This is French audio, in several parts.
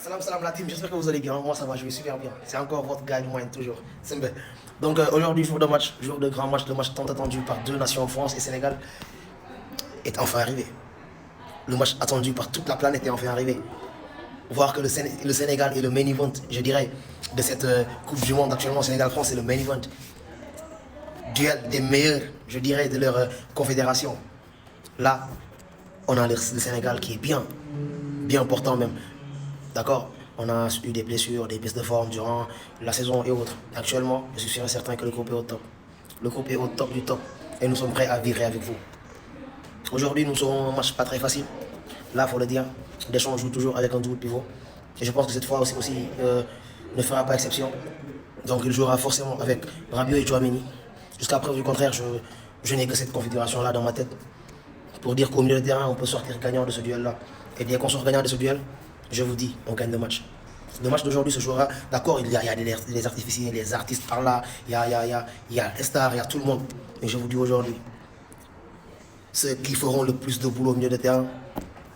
Salam salam la team, j'espère que vous allez bien. Moi ça va, je vais super bien. C'est encore votre gars du Mind, toujours. Simbe. Donc aujourd'hui, jour de match, jour de grand match, le match tant attendu par deux nations, France et Sénégal, est enfin arrivé. Le match attendu par toute la planète est enfin arrivé. Voir que le Sénégal est le main event, je dirais, de cette Coupe du Monde actuellement, Sénégal-France, c'est le main event. Duel des meilleurs, je dirais, de leur confédération. Là, on a le Sénégal qui est bien portant même. D'accord? On a eu des blessures, des baisses de forme durant la saison et autres. Actuellement, je suis sûr et certain que le groupe est au top. Le groupe est au top du top. Et nous sommes prêts à virer avec vous. Aujourd'hui, nous serons un match pas très facile. Là, il faut le dire, Deschamps joue toujours avec un double pivot. Et je pense que cette fois aussi ne fera pas exception. Donc il jouera forcément avec Rabiot et Tchouaméni. Jusqu'à preuve du contraire, je n'ai que cette configuration-là dans ma tête. Pour dire qu'au milieu de terrain, on peut sortir gagnant de ce duel-là. Et dès qu'on sort gagnant de ce duel, je vous dis, on gagne le match. Le match d'aujourd'hui se jouera, d'accord, il y a les artificiers, les artistes par là, il y a les stars, il y a tout le monde. Mais je vous dis aujourd'hui, ceux qui feront le plus de boulot au milieu de terrain,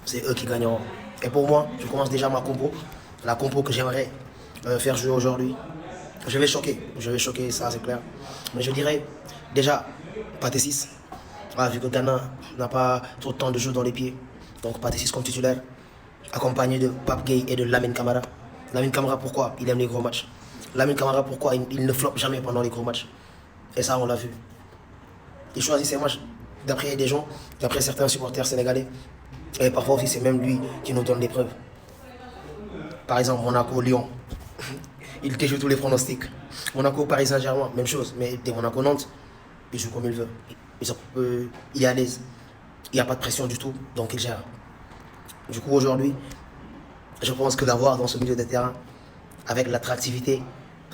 c'est eux qui gagneront. Et pour moi, je commence déjà ma compo, la compo que j'aimerais faire jouer aujourd'hui. Je vais choquer, ça c'est clair. Mais je dirais déjà Pathé 6, vu que Ghana n'a pas trop de temps de jeu dans les pieds. Donc Pathé 6 comme titulaire, accompagné de Pape Gueye et de Lamine Camara. Lamine Camara, pourquoi? Il aime les gros matchs. Lamine Camara, pourquoi? Il ne floppe jamais pendant les gros matchs. Et ça, on l'a vu. Il choisit ses matchs d'après des gens, d'après certains supporters sénégalais. Et parfois aussi, c'est même lui qui nous donne des preuves. Par exemple, Monaco-Lyon. Il déjoue tous les pronostics. Monaco-Paris Saint-Germain, même chose. Mais dès Monaco-Nantes, il joue comme il veut. Il est à l'aise. Il n'y a pas de pression du tout, donc il gère. Du coup, aujourd'hui, je pense que d'avoir dans ce milieu de terrain, avec l'attractivité,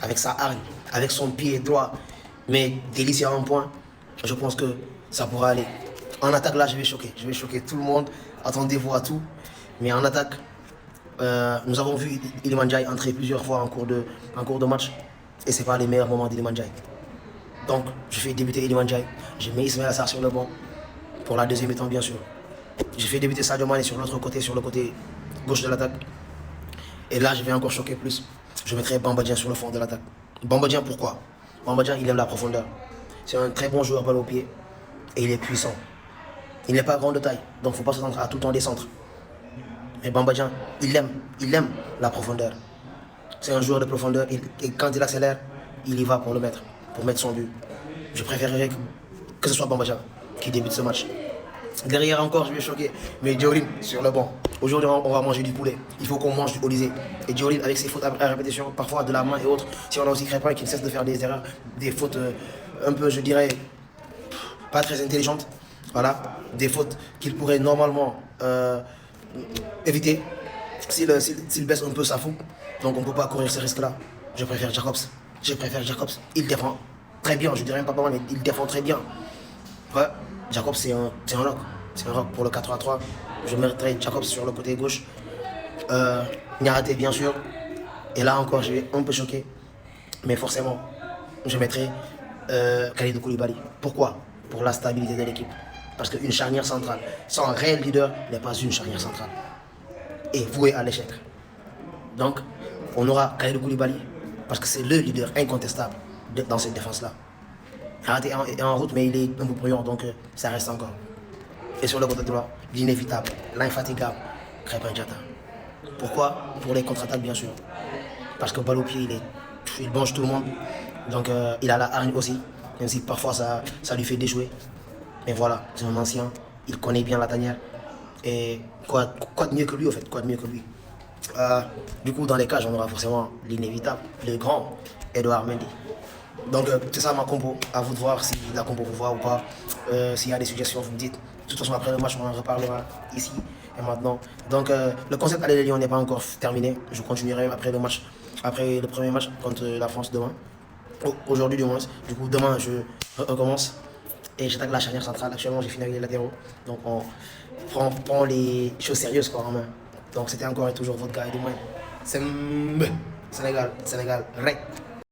avec sa hargne, avec son pied droit, mais délicieux en point, je pense que ça pourra aller. En attaque, là, je vais choquer tout le monde. Attendez-vous à tout. Mais en attaque, nous avons vu Iliman Ndiaye entrer plusieurs fois en cours de match. Et ce n'est pas les meilleurs moments d'Iliman Ndiaye. Donc, je fais débuter Iliman Ndiaye. Je mets Ismaël Assar sur le banc. Pour la deuxième mi-temps, bien sûr. Je fais débuter Sadio Mané sur l'autre côté, sur le côté gauche de l'attaque. Et là, je vais encore choquer plus. Je mettrai Bamba Dieng sur le fond de l'attaque. Bamba Dieng, pourquoi? Bamba Dieng, il aime la profondeur. C'est un très bon joueur balle au pied. Et il est puissant. Il n'est pas grand de taille. Donc, il ne faut pas s'attendre à tout le temps descendre. Mais Bamba Dieng, il aime la profondeur. C'est un joueur de profondeur. Et quand il accélère, il y va pour le mettre. Pour mettre son but. Je préférerais que ce soit Bamba Dieng qui débute ce match. Derrière encore, je vais choquer. Mais Diorin sur le banc. Aujourd'hui, on va manger du poulet. Il faut qu'on mange du Olysée. Et Diorin, avec ses fautes à répétition, parfois de la main et autres, si on a aussi Crépin qui ne cesse de faire des erreurs, des fautes un peu, je dirais, pas très intelligentes. Voilà. Des fautes qu'il pourrait normalement éviter s'il baisse un peu sa fougue. Donc on ne peut pas courir ce risque-là. Je préfère Jacobs. Il défend très bien. Je dirais même pas mal, mais il défend très bien. Ouais. Jacobs, c'est un rock. C'est un rock pour le 4-3-3. Je mettrai Jacobs sur le côté gauche. Niarate, bien sûr. Et là encore, je vais un peu choquer. Mais forcément, je mettrai Kalidou Koulibaly. Pourquoi? Pour la stabilité de l'équipe. Parce qu'une charnière centrale sans un réel leader n'est pas une charnière centrale. Et vouée à l'échec. Donc, on aura Kalidou Koulibaly. Parce que c'est le leader incontestable dans cette défense-là. Niarate est en route, mais il est un peu bruyant, donc ça reste encore. Et sur le côté droit, l'inévitable, l'infatigable, Krépin Diatta. Pourquoi? Pour les contre-attaques, bien sûr. Parce que balle au pied, il mange tout le monde. Donc il a la hargne aussi, même si parfois ça lui fait déjouer. Mais voilà, c'est un ancien, il connaît bien la tanière. Et quoi de mieux que lui, au fait, quoi de mieux que lui. Du coup, dans les cages, on aura forcément l'inévitable, le grand Edouard Mendy. Donc c'est ça ma compo, à vous de voir si la compo vous va ou pas. S'il y a des suggestions, vous me dites. De toute façon, après le match, on en reparlera ici et maintenant. Donc le concept Aller les Lions n'est pas encore terminé. Je continuerai après le match, après le premier match contre la France demain. Aujourd'hui du moins. Du coup, demain, je recommence et j'attaque la charnière centrale. Actuellement, j'ai fini avec les latéraux. Donc on prend les choses sérieuses quoi, en main. Donc c'était encore et toujours votre gars et du moins. C'est Sénégal, Rec.